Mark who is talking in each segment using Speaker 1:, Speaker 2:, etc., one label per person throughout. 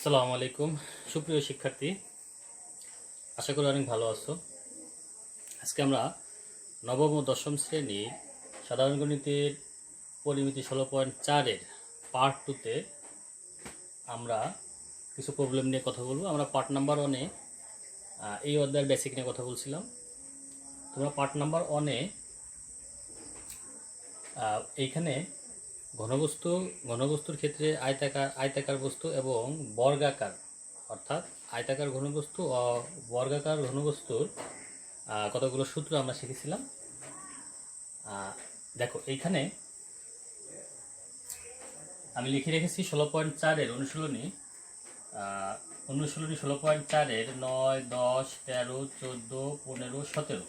Speaker 1: আসসালামু আলাইকুম সুপ্রিয় শিক্ষার্থী, আশা করি অনেক ভালো আছো। আজকে আমরা নবম ও দশম শ্রেণীর সাধারণ গণিতের পরিমিতি 16.4-এর পার্ট 2-তে আমরা কিছু প্রবলেম নিয়ে কথা বলবো। আমরা পার্ট নাম্বার 1-এ এই অধ্যায়ের বেসিক নিয়ে কথা বলছিলাম। তোমরা পার্ট নাম্বার 1-এ এইখানে ঘনবস্তুর ক্ষেত্রে আয়তাকার বস্তু এবং বর্গাকার, অর্থাৎ আয়তাকার ঘনবস্তু ও বর্গাকার ঘনবস্তুর কতগুলো সূত্র আমরা শিখেছিলাম। দেখো এইখানে আমি লিখে রেখেছি 16.4-এর অনুশীলনী 16.4-এর 9, 10, 13, 14, 15, 17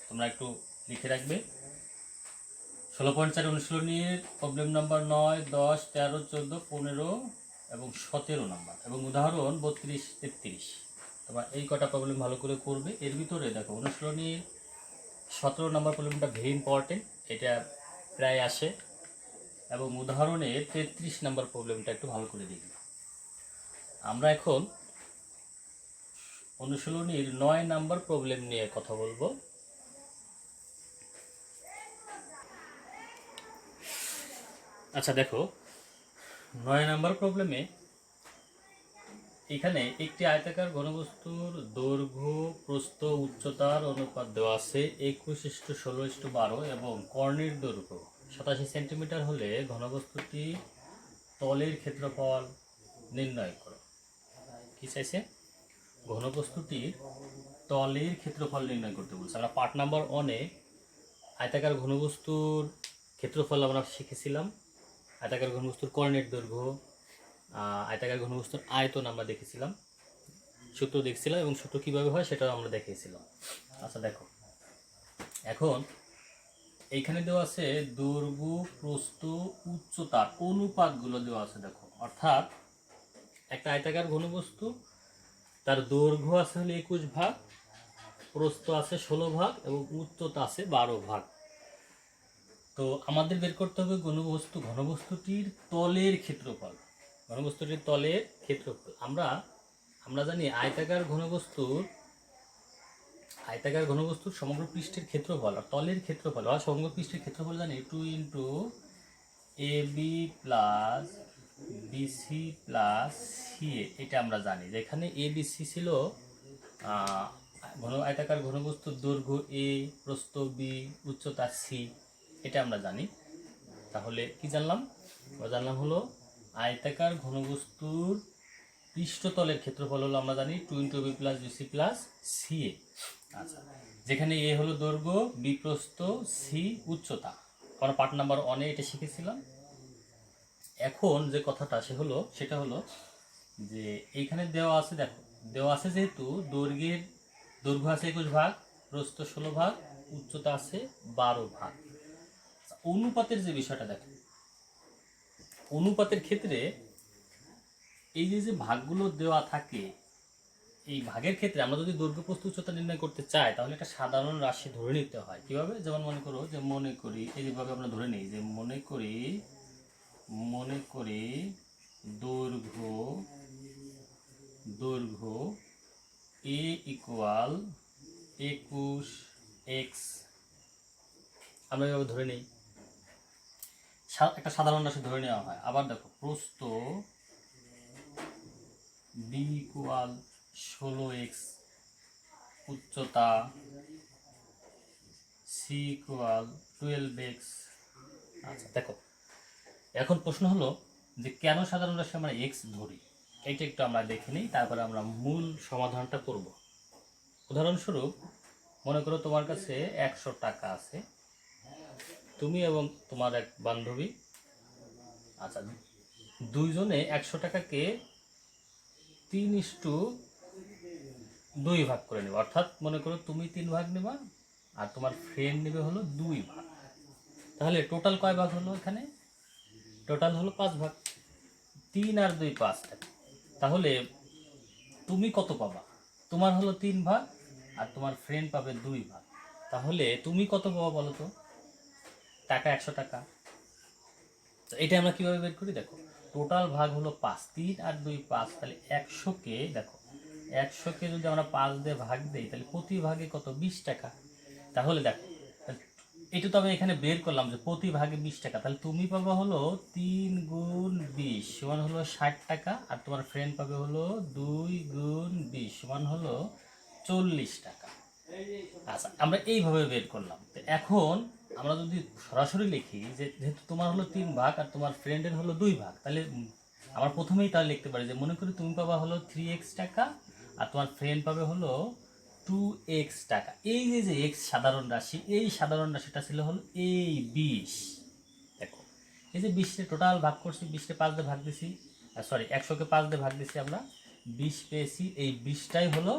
Speaker 1: তোমরা একটু লিখে রাখবে। 16.4 অনুশীলনীর প্রবলেম নাম্বার 9, 10, 13, 14, 15 এবং 17 নাম্বার, এবং উদাহরণ 32, 33। তোমরা এই কটা প্রবলেম ভালো করে করবে। এর ভিতরে দেখো অনুশীলনীর 17 নাম্বার প্রবলেমটা ভেরি ইম্পর্টেন্ট, এটা প্রায় আসে, এবং উদাহরণের 33 নাম্বার প্রবলেমটা একটু ভালো করে দেখবে। আমরা এখন অনুশীলনীর 9 নাম্বার প্রবলেম নিয়ে কথা বলবো। আচ্ছা দেখো, 9 নাম্বার প্রবলেমে এখানে একটি আয়তাকার ঘনবস্তুর দৈর্ঘ্য, প্রস্থ, উচ্চতার অনুপাত দেওয়া আছে 21:16:12 এবং কর্ণের দৈর্ঘ্য 87 সেন্টিমিটার হলে ঘনবস্তুটি তলের ক্ষেত্রফল নির্ণয় করো। কি চাইছে? ঘনবস্তুটির তলের ক্ষেত্রফল নির্ণয় করতে বলছে। আমরা পার্ট নাম্বার 1-এ আয়তাকার ঘনবস্তুর ক্ষেত্রফল আমরা শিখেছিলাম, আয়তাকার ঘনবস্তুর কর্ণের দৈর্ঘ্য, আয়তাকার ঘনবস্তুর আয়তন আমরা দেখেছিলাম, সূত্র দেখছিলাম, এবং সূত্র কীভাবে হয় সেটাও আমরা দেখিয়েছিলাম। আচ্ছা দেখো, এখন এইখানে দেওয়া আছে দৈর্ঘ্য, প্রস্থ, উচ্চতার অনুপাতগুলো দেওয়া আছে। দেখো, অর্থাৎ একটা আয়তাকার ঘনবস্তু, তার দৈর্ঘ্য আছে হলো 21 ভাগ, প্রস্থ আছে 16 ভাগ এবং উচ্চতা আছে 12 ভাগ। তো আমাদের বের করতে হবে ঘনবস্তুটির তলের ক্ষেত্রফল। ঘনবস্তুটির তলের ক্ষেত্রফল আমরা জানি আয়তাকার ঘনবস্তুর সমগ্র পৃষ্ঠের ক্ষেত্রফল আর তলের ক্ষেত্রফল আর সমগ্র পৃষ্ঠের ক্ষেত্রফল জানি 2 × AB plus BC plus CA। এটা আমরা জানি, যেখানে ABC ছিল আয়তাকার ঘনবস্তুর দৈর্ঘ্য A, প্রস্থ B, উচ্চতা C, এটা আমরা জানি। তাহলে কি জানলাম? আমরা জানলাম হলো আয়তাকার ঘনবস্তুর পৃষ্ঠতলের ক্ষেত্রফল হলো আমরা জানি 2 × AB plus BC plus CA। আচ্ছা, যেখানে A হলো দৈর্ঘ্য, B প্রস্থ, C উচ্চতা। আমরা পার্ট নাম্বার 1-এ এটা শিখেছিলাম। এখন যে কথাটা সেটা হলো যে এইখানে দেওয়া আছে, দেখো দেওয়া আছে যেহেতু দৈর্ঘ্য আছে 21 ভাগ, প্রস্থ 16 ভাগ, উচ্চতা আছে 12 ভাগ। অনুপাতের যে বিষয়টা দেখো, অনুপাতের ক্ষেত্রে এই যে ভাগগুলো দেওয়া থাকে, এই ভাগের ক্ষেত্রে আমরা যদি দৈর্ঘ্য, প্রস্থ, উচ্চতা নির্ণয় করতে চাই তাহলে একটা সাধারণ রাশি ধরে নিতে হয়। কিভাবে? যেমন মনে করি এইভাবে আমরা ধরে নিই যে মনে করি দৈর্ঘ্য A ইকুয়াল 21x, আমরা এভাবে ধরে নিই, একটা সাধারণ রাশি ধরে নেওয়া হয়। আবার দেখো, প্রস্থ B ইকুয়াল 16x, উচ্চতা C ইকুয়াল 12x। আচ্ছা দেখো, এখন প্রশ্ন হলো যে কেন সাধারণ রাশি আমরা x ধরি, এইটা একটু আমরা দেখে নিই, তারপরে আমরা মূল সমাধানটা করব। উদাহরণস্বরূপ মনে করো তোমার কাছে 100 টাকা আছে, তুমি এবং তোমার এক বান্ধবী, আচ্ছা দুইজনে 100 টাকাকে 3:2 ভাগ করে নেবে। অর্থাৎ মনে করো তুমি 3 ভাগ নেবা আর তোমার ফ্রেন্ড নেবে হলো 2 ভাগ। তাহলে টোটাল কয় ভাগ হলো? এখানে টোটাল হলো 5 ভাগ। 3 আর 2 5। তাহলে তুমি কত পাবা? তোমার হলো 3 ভাগ আর তোমার ফ্রেন্ড পাবে 2 ভাগ। তাহলে তুমি কত পাবা বলো তো? টাকা 100 টাকা। এটা আমরা কিভাবে বের করি? দেখো, টোটাল ভাগ হলো 5, 3 আর 2 5, তাহলে 100কে দেখো 100কে যদি আমরা 5 দিয়ে ভাগ দিই তাহলে প্রতি ভাগে কত 20 টাকা। তাহলে দেখো এটা তো আমি এখানে বের করলাম যে প্রতি ভাগে 20 টাকা, তাহলে তুমি পাবে হলো 3 গুণ 20 সমান হলো 60 টাকা, আর তোমার ফ্রেন্ড পাবে হলো 2 গুণ 20 সমান হলো 40 টাকা। আচ্ছা, আমরা এইভাবে বের করলাম। তো এখন আমরা যদি সরাসরি লিখি যে যেহেতু তোমার হলো 3 ভাগ আর তোমার ফ্রেন্ডের হলো 2 ভাগ, তাহলে আমরা প্রথমেই তাহলে লিখতে পারি যে মনে করি তুমি পাবা হলো 3x টাকা আর তোমার ফ্রেন্ড পাবে হলো 2x টাকা। এই যে যে x সাধারণ রাশি, এই সাধারণ রাশিটা ছিল হলো এই 20। দেখো এই যে 20 টোটাল ভাগ করছি, 20 5 দিয়ে ভাগ দিছি, সরি 100কে 5 দিয়ে ভাগ দিছি, আমরা 20 পেয়েছি। এই 20টাই হলো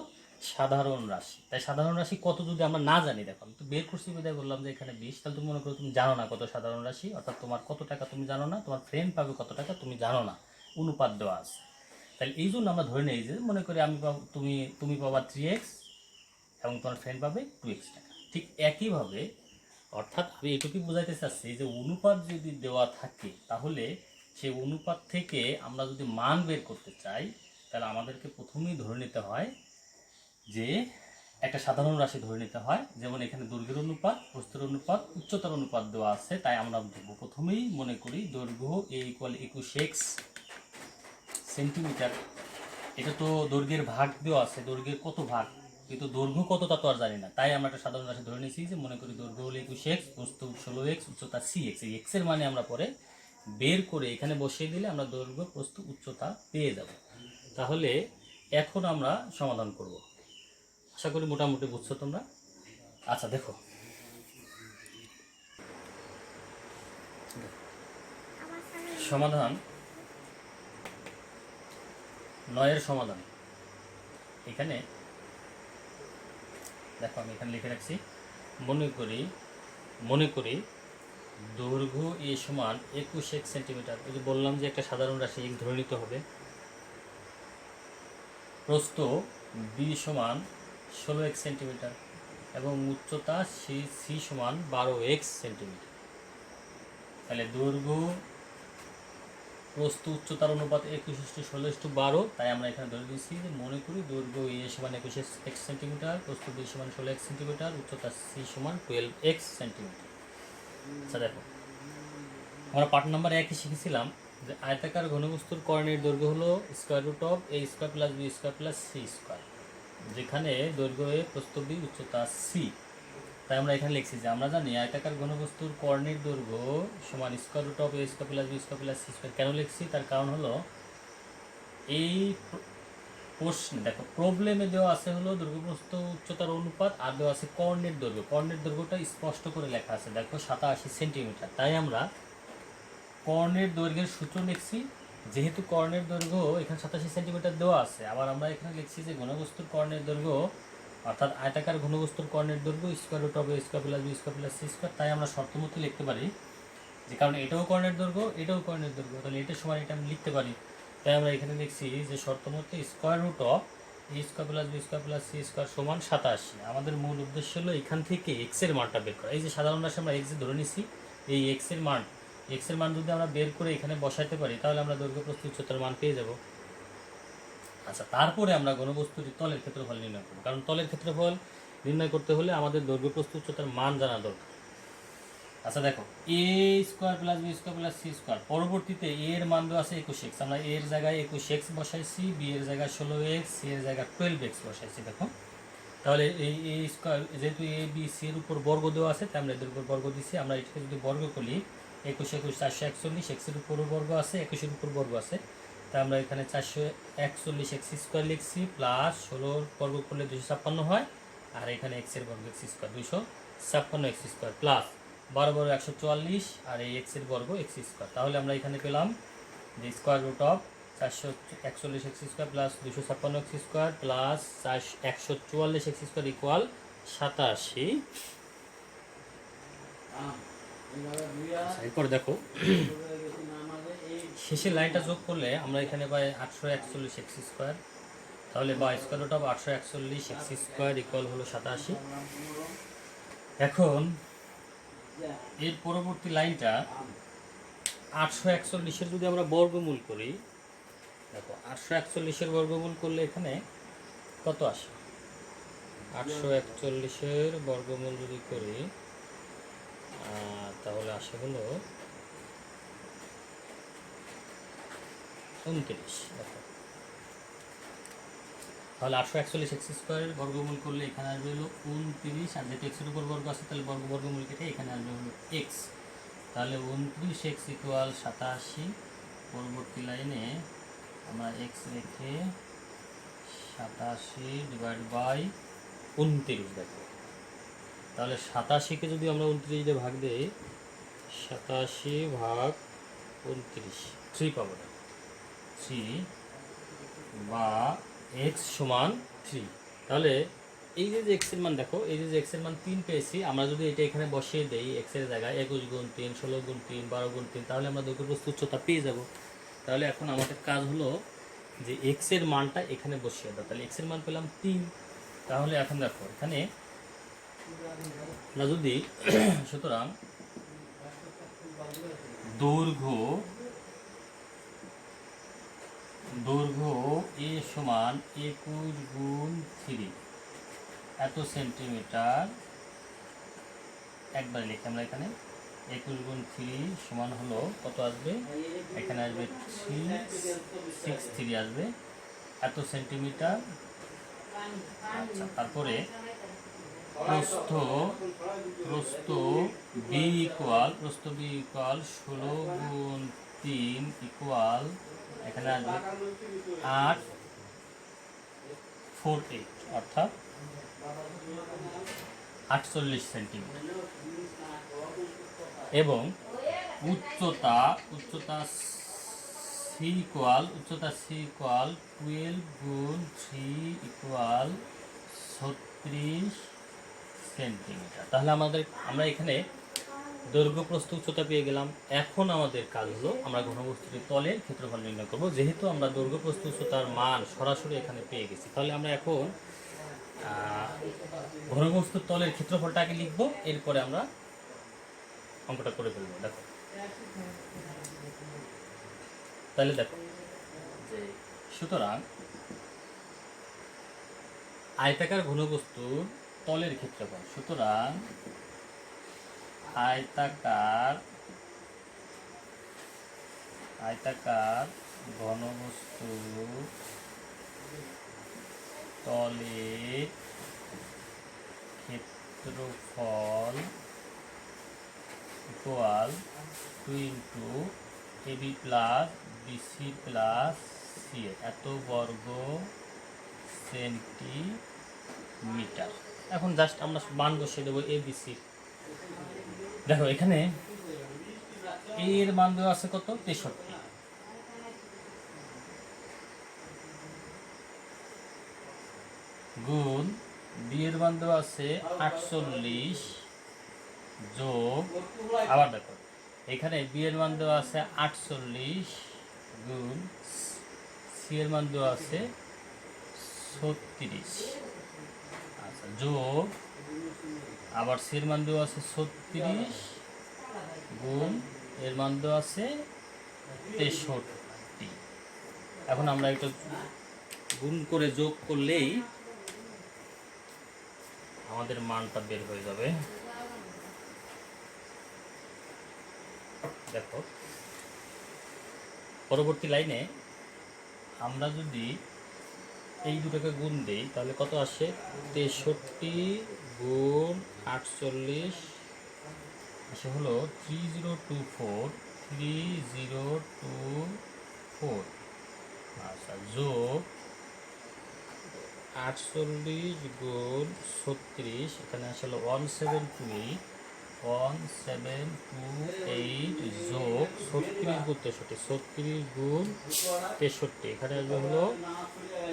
Speaker 1: সাধারণ রাশি। তাই সাধারণ রাশি কত যদি আমরা না জানি, দেখো আমি তো বের করছি বিদায় বললাম যে এখানে 20, তাহলে তুমি মনে করো তুমি জানো না কত সাধারণ রাশি, অর্থাৎ তোমার কত টাকা তুমি জানো না, তোমার ফ্রেন্ড পাবে কত টাকা তুমি জানো না, অনুপাত দেওয়া আছে। তাহলে এই জন্য আমরা ধরে নেই যে মনে করি আমি পাবো, তুমি পাবা 3x এবং তোমার ফ্রেন্ড পাবে 2x টাকা। ঠিক একইভাবে অর্থাৎ আমি এটুকুই বোঝাইতে চাচ্ছি যে অনুপাত যদি দেওয়া থাকে তাহলে সেই অনুপাত থেকে আমরা যদি মান বের করতে চাই তাহলে আমাদেরকে প্রথমেই ধরে নিতে হয় যে একটা সাধারণ রাশি ধরে নিতে হয়। যেমন এখানে দৈর্ঘ্যের অনুপাত, প্রস্থের অনুপাত, উচ্চতার অনুপাত দেওয়া আছে, তাই আমরা প্রথমেই মনে করি দৈর্ঘ্য a = 21x সেন্টিমিটার। এটা তো দৈর্ঘ্যের ভাগ দেওয়া আছে, দৈর্ঘ্যের কত ভাগ, কিন্তু দৈর্ঘ্য কত তা তো আর জানি না, তাই আমরা একটা সাধারণ রাশি ধরে নিয়েছি যে মনে করি দৈর্ঘ্য হলো 21x, প্রস্থ 16x, উচ্চতা cx। এই x এর মানে আমরা পরে বের করে এখানে বসিয়ে দিলে আমরা দৈর্ঘ্য, প্রস্থ, উচ্চতা পেয়ে যাব। তাহলে এখন আমরা সমাধান করব। আশা করি মোটামুটি বুঝছো তোমরা। আচ্ছা দেখো, সমাধান 9-এর সমাধান। এখানে দেখো আমি এখানে লিখে রাখছি, মনে করি দৈর্ঘ্য a সমান 21x সেন্টিমিটার। ওই যে বললাম যে একটা সাধারণ রাশি x ধরে নিতে হবে। প্রস্থ b সমান 16x সেন্টিমিটার এবং উচ্চতা c সমান 12x সেন্টিমিটার। তাহলে দৈর্ঘ্য, প্রস্থ, উচ্চতার অনুপাত 21:16:12, তাই আমরা এখানে ধরে দিয়েছি যে মনে করি দৈর্ঘ্য a সমান 21x সেন্টিমিটার, প্রস্থ b সমান 16x সেন্টিমিটার, উচ্চতা c সমান 12x সেন্টিমিটার। আচ্ছা দেখো, আমরা পার্ট নাম্বার 1 শিখেছিলাম যে আয়তাকার ঘনবস্তুর কর্ণের দৈর্ঘ্য হলো √a² + b² + c², যেখানে দৈর্ঘ্য a, প্রস্থ b, উচ্চতা c। তাই আমরা এখানে লিখছি যে আমরা জানি আয়তাকার ঘনবস্তুর কর্ণের দৈর্ঘ্য সমান √a² + b² + c²। কেন লিখছি তার কারণ হলো এই প্রশ্নে দেখো প্রবলেমে দেওয়া আছে হলো দৈর্ঘ্য, প্রস্থ, উচ্চতার অনুপাত, আর দেওয়া আছে কর্ণের দৈর্ঘ্য। কর্ণের দৈর্ঘ্যটা স্পষ্ট করে লেখা আছে, দেখো 87 সেন্টিমিটার। তাই আমরা কর্ণের দৈর্ঘ্যের সূত্র লিখছি, যেহেতু কর্ণের দৈর্ঘ্য এখানে 87 সেন্টিমিটার দেওয়া আছে। আবার আমরা এখানে লিখছি যে ঘনবস্তুর কর্ণের দৈর্ঘ্য অর্থাৎ আয়তাকার ঘনবস্তুর কর্ণের দৈর্ঘ্য √a² + b² + c²। তাই আমরা শর্তমতে লিখতে পারি যে কারণ এটাও কর্ণের দৈর্ঘ্য, এটাও কর্ণের দৈর্ঘ্য, তাহলে এটার সমান এটা আমি লিখতে পারি। তাই আমরা এখানে লিখছি যে শর্তমতে √a² + b² + c² সমান 87। আমাদের মূল উদ্দেশ্য হলো এখান থেকে এক্স এর মানটা বের করা। এই যে সাধারণ রাশি আমরা এক্স ধরে নিছি, এই এক্স এর মান যদি আমরা বের করে এখানে বসাইতে পারি তাহলে আমরা দৈর্ঘ্য, প্রস্থ, উচ্চতার মান পেয়ে যাব। আচ্ছা, তারপরে আমরা ঘনবস্তুর তলের ক্ষেত্রফল নির্ণয় করব, কারণ তলের ক্ষেত্রফল নির্ণয় করতে হলে আমাদের দৈর্ঘ্য, প্রস্থ, উচ্চতার মান জানা দরকার। আচ্ছা দেখো, a² + b² + c², পরবর্তীতে a এর মান দেওয়া আছে 21x, আমরা a এর জায়গায় 21x বসাইছি, b এর জায়গায় 16x, c এর জায়গায় 12x বসাইছি। দেখো তাহলে এই a² যেহেতু a b c এর উপর বর্গ দেওয়া আছে তাই আমরা এদের উপর বর্গ দিচ্ছি। আমরা এটাকে যদি বর্গ করি 21 21 441, x এর উপর বর্গ আছে, 21 এর উপর বর্গ আছে, তাই আমরা এখানে 441x² লিখছি, প্লাস 16 বর্গ করলে 256 হয়, আর এখানে x এর বর্গ x² 256x² প্লাস 12 12 144, আর এই x এর বর্গ x²। তাহলে আমরা এখানে পেলাম যে √441x² plus 256x² plus 144x² equal 87। এরপর দেখো শেষের লাইনটা যোগ করলে আমরা এখানে পাই 841x², তাহলে বা √841x² ইকুয়াল হলো 87। এখন এর পরবর্তী লাইনটা 841-এর যদি আমরা বর্গমূল করি, দেখো 841-এর বর্গমূল করলে এখানে কত আসে? 841-এর বর্গমূল যদি করি তাহলে আসে হলো 29। দেখো তাহলে 841 এক্স স্কোয়ারের বর্গমূল করলে এখানে আসবে হলো 29, আর যেহেতু এক্সের উপর বর্গ আছে তাহলে বর্গমূল কেটে এখানে আসবে হলো এক্স। তাহলে 29x ইকুয়াল 87। পরবর্তী লাইনে আমরা এক্স রেখে 87 ডিভাইড বাই 29 দেখো। তাহলে 87-কে যদি আমরা 29 দিয়ে ভাগ দিই, 87 ভাগ 29 3 পাবো না, 3 বা x সমান 3। তাহলে এই যে এক্সের মান দেখো, এই যে এক্সের মান 3 পেয়েছি, আমরা যদি এটা এখানে বসিয়ে দেই এক্সের জায়গায় 21 গুণ 3, 16 গুণ 3, 12 গুণ 3, তাহলে আমরা দৈর্ঘ্য প্রস্থ উচ্চতা পেয়ে যাব। তাহলে এখন আমাদের কাজ হলো যে এক্সের মানটা এখানে বসিয়ে দাও। তাহলে এক্সের মান পেলাম 3। তাহলে এখন দেখো এখানে আমরা যদি সুতরাং দৈর্ঘ্য এ সমান 21 গুণ 3 এত সেন্টিমিটার, একবারে লিখি আমরা এখানে 21 গুণ 3 সমান হলো কত আসবে? এখানে আসবে 363 আসবে এত সেন্টিমিটার। আচ্ছা, তারপরে প্রস্থ বি ইকুয়াল 16 গুণ 3 ইকুয়াল এখানে আসবে 848 অর্থাৎ 48 সেন্টিমিটার। এবং উচ্চতা সি ইকুয়াল 12 গুণ 3 ইকুয়াল 36 সেন্টিমিটার। তাহলে আমরা এখানে দৈর্ঘ্য প্রস্থ উচ্চতা পেয়ে গেলাম। এখন আমাদের কাজ হলো আমরা ঘনবস্তুটির তলের ক্ষেত্রফল নির্ণয় করব। যেহেতু আমরা দৈর্ঘ্য প্রস্থ উচ্চতার মান সরাসরি এখানে পেয়ে গেছি, তাহলে আমরা এখন ঘনবস্তুর তলের ক্ষেত্রফলটাকে লিখব, এরপরে আমরা অঙ্কটা করে ফেলবো। দেখো তাহলে দেখো যে সুতরাং আয়তাকার ঘনবস্তুর তলের ক্ষেত্রফল, সুতরাং আয়তাকার ঘনবস্তুর তলের ক্ষেত্রফল equal 2 into AB plus BC plus C এত বর্গ সেন্টিমিটার। এখন জাস্ট আমরা মান বসিয়ে দেবো এ বিসি। দেখো এখানে এর মান দেওয়া আছে কত? 63 গুণ বি এর মান দেওয়া আছে 48 যোগ, আবার দেখো এখানে বি এর মান দেওয়া আছে 48 গুণ সি এর মান দেওয়া আছে 36, আচ্ছা যোগ আবার সি এর মান দেওয়া আছে 36 গুণ এর মান দেওয়া আছে 63। এখন আমরা এটা গুণ করে যোগ করলেই আমাদের মানটা বের হয়ে যাবে। দেখো পরবর্তী লাইনে আমরা যদি এই দুটোকে গুণ দিই তাহলে কত আসে? 63 গুণ 48 আসে হলো 3024। আচ্ছা যোগ 48 গুণ 36 এখানে আসলে 1728 যোগ 36 গুণ 33 গুণ 63 এখানে আসবে হলো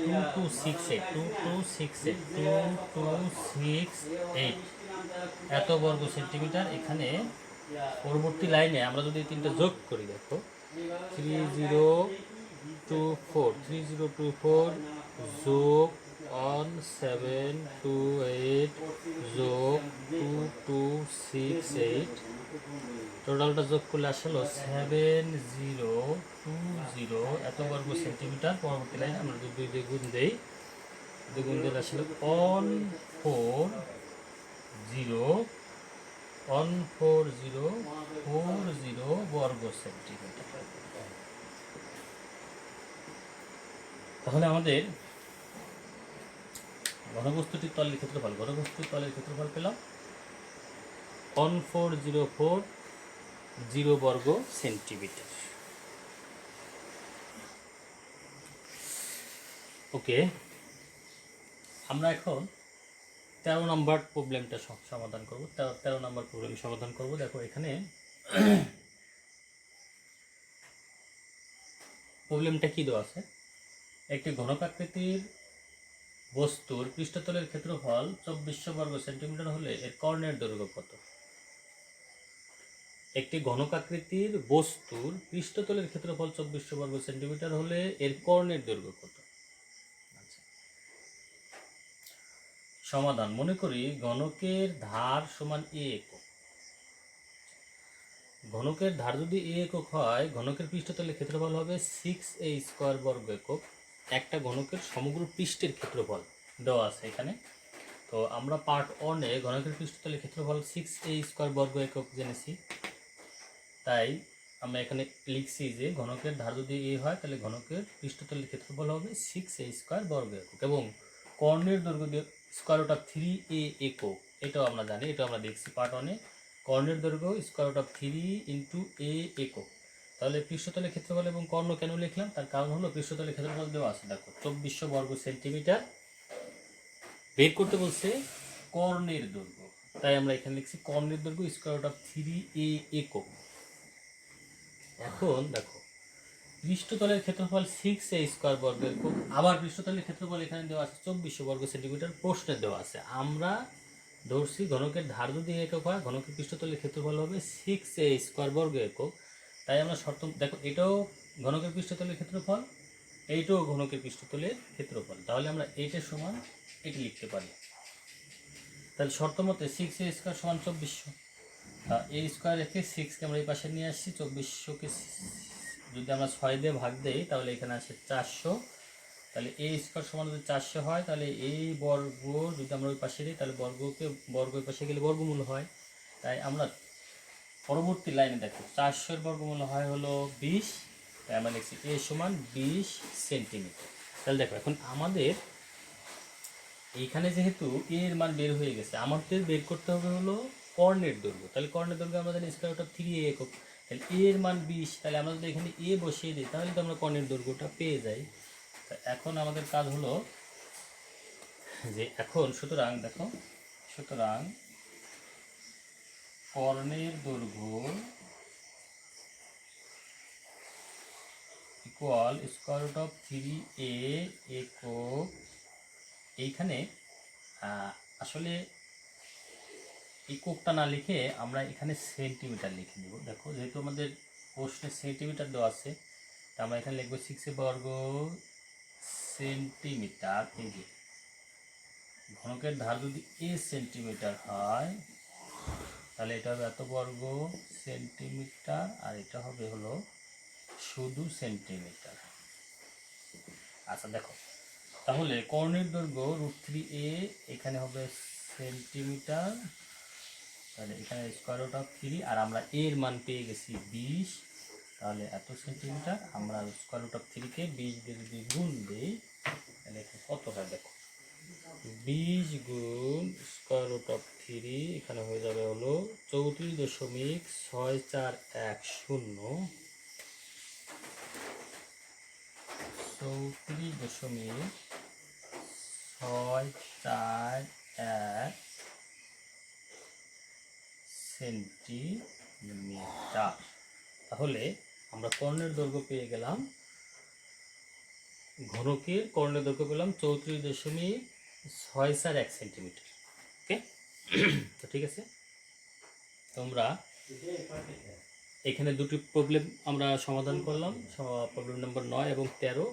Speaker 1: 2268 এত বর্গ সেন্টিমিটার। এখানে পরবর্তী লাইনে আমরা যদি তিনটা যোগ করি, দেখো 3024 যোগ 1728 যোগ 2268 টোটালটা যোগ করলে আসলো 7020 এত বর্গ সেন্টিমিটার। পরবর্তী লাইনে আমরা দুই দিয়ে গুণ দেই, দুগুণ দিলে আসলে 140 বর্গ সেন্টিমিটার। তাহলে আমাদের ঘনবস্তুটির তলের ক্ষেত্রফল পেলাম 14040 বর্গ সেন্টিমিটার। ওকে, আমরা এখন 13 নম্বর প্রবলেমটা সমাধান করব। 13 নম্বর প্রবলেম সমাধান করব। দেখো এখানে প্রবলেমটা কি দেওয়া আছে, একটি ঘনকাকৃতির বস্তুর পৃষ্ঠতলের ক্ষেত্রফল 2400 বর্গ সেন্টিমিটার হলে এর কর্ণের দৈর্ঘ্য কত? একটি ঘনকাকৃতির বস্তুর পৃষ্ঠতলের ক্ষেত্রফল 2400 বর্গ সেন্টিমিটার হলে এর কর্ণের দৈর্ঘ্য কত? সমাধান। মনে করি ঘনকের ধার সমান a একক। ঘনকের ধার যদি a একক হয়, ঘনকের পৃষ্ঠতলের ক্ষেত্রফল হবে 6a² বর্গ একক। একটা ঘনকের সমগ্র পৃষ্ঠের ক্ষেত্রফল দেওয়া আছে এখানে। তো আমরা পার্ট 1 এ ঘনকের পৃষ্ঠতলের ক্ষেত্রফল 6a² বর্গ একক জেনেছি, তাই আমরা এখানে লিখছি যে ঘনকের ধার যদি a হয় তাহলে ঘনকের পৃষ্ঠতলের ক্ষেত্রফল হবে 6a² বর্গ একক, এবং কর্ণের দৈর্ঘ্য √3a একক। এটাও আমরা জানি, এটাও আমরা দেখছি পার্ট 1 এ। কর্ণের দৈর্ঘ্য √3 × a একক। তাহলে পৃষ্ঠতলের ক্ষেত্রফল এবং কর্ণ কেন লিখলাম, তার কারণ হলো পৃষ্ঠতলের ক্ষেত্রফল দেওয়া আছে, দেখো 2400 বর্গ সেন্টিমিটার। বের করতে বলছে কর্ণের দৈর্ঘ্য, তাই আমরা এখানে লিখছি কর্ণের দৈর্ঘ্য √3a একক। এখন দেখো পৃষ্ঠতলের ক্ষেত্রফল 6a² বর্গ একক, আবার পৃষ্ঠতলের ক্ষেত্রফল এখানে দেওয়া আছে 2400 বর্গ সেন্টিমিটার, প্রশ্নে দেওয়া আছে। আমরা ধরছি ঘনকের ধার যদি একক হয়, ঘনকের পৃষ্ঠতলের ক্ষেত্রফল হবে 6a² বর্গ একক। তাই আমরা শর্ত, দেখো এটাও ঘনকের পৃষ্ঠতলের ক্ষেত্রফল, এইটাও ঘনকের পৃষ্ঠতলের ক্ষেত্রফল, তাহলে আমরা এইটা সমান এটি লিখতে পারি। তাহলে শর্ত মতে 6a² সমান 2400, a² রেখে 6কে আমরা এই পাশে নিয়ে আসছি, 2400কে যদি আমরা 6 দিয়ে ভাগ দেই তাহলে এখানে আসে 400। তাহলে a² সমান যদি 400 হয়, তাহলে এই বর্গ যদি আমরা ওই পাশে দিই তাহলে বর্গ ওই পাশে গেলে বর্গমূল হয়। তাই আমরা পরবর্তী লাইনে দেখো 400 এর বর্গমূল হয় হলো 20, তাই আমরা লিখছি a সমান 20 সেন্টিমিটার। তাহলে দেখো এখন আমাদের এইখানে যেহেতু a এর মান বের হয়ে গেছে, আমাদের বের করতে হবে হলো কর্ণের দৈর্ঘ্য। তাহলে কর্ণের দৈর্ঘ্য আমরা জানি √3a একক, তাহলে a এর মান 20, তাহলে আমরা যদি এখানে a বসিয়ে দিই তাহলে তো আমরা কর্ণের দৈর্ঘ্যটা পেয়ে যাই। এখন আমাদের কাজ হলো যে এখন সুতরাং দেখো, সুতরাং কর্ণের দৈর্ঘ্য ইকুয়াল √3a একক। এইখানে আসলে এককটা না লিখে আমরা এখানে সেন্টিমিটার লিখে দেব। দেখো যেহেতু আমাদের প্রশ্নে সেন্টিমিটার দেওয়া আছে, তা আমরা এখানে লিখবো 6 বর্গ সেন্টিমিটার। এই যে ঘনকের ধার যদি a সেন্টিমিটার হয় তাহলে এটা হবে এত বর্গ সেন্টিমিটার, আর এটা হবে হলো শুধু সেন্টিমিটার। আচ্ছা দেখো, তাহলে কর্ণের দৈর্ঘ্য √3a, এখানে হবে সেন্টিমিটার, তাহলে এখানে √3, আর আমরা এর মান পেয়ে গেছি 20, তাহলে এত সেন্টিমিটার। আমরা √3কে 20 দিয়ে যদি গুণ দিই তাহলে এখানে কত হয় দেখো, 20 গুণ √3, এখানে হয়ে যাবে হলো 34.6410, 34.641 সেন্টিমিটার। তাহলে আমরা কর্ণের দৈর্ঘ্য পেয়ে গেলাম, ঘনকের কর্ণের দৈর্ঘ্য পেলাম 34.641 সেন্টিমিটার। ওকে, তো ঠিক আছে, তোমরা এখানে দুটি প্রবলেম আমরা সমাধান করলাম, প্রবলেম নম্বর 9 এবং 13।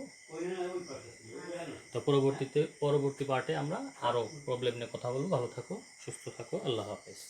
Speaker 1: তো পরবর্তী পার্টে আমরা আরও প্রবলেম নিয়ে কথা বলবো। ভালো থাকো, সুস্থ থাকো, আল্লাহ হাফেজ।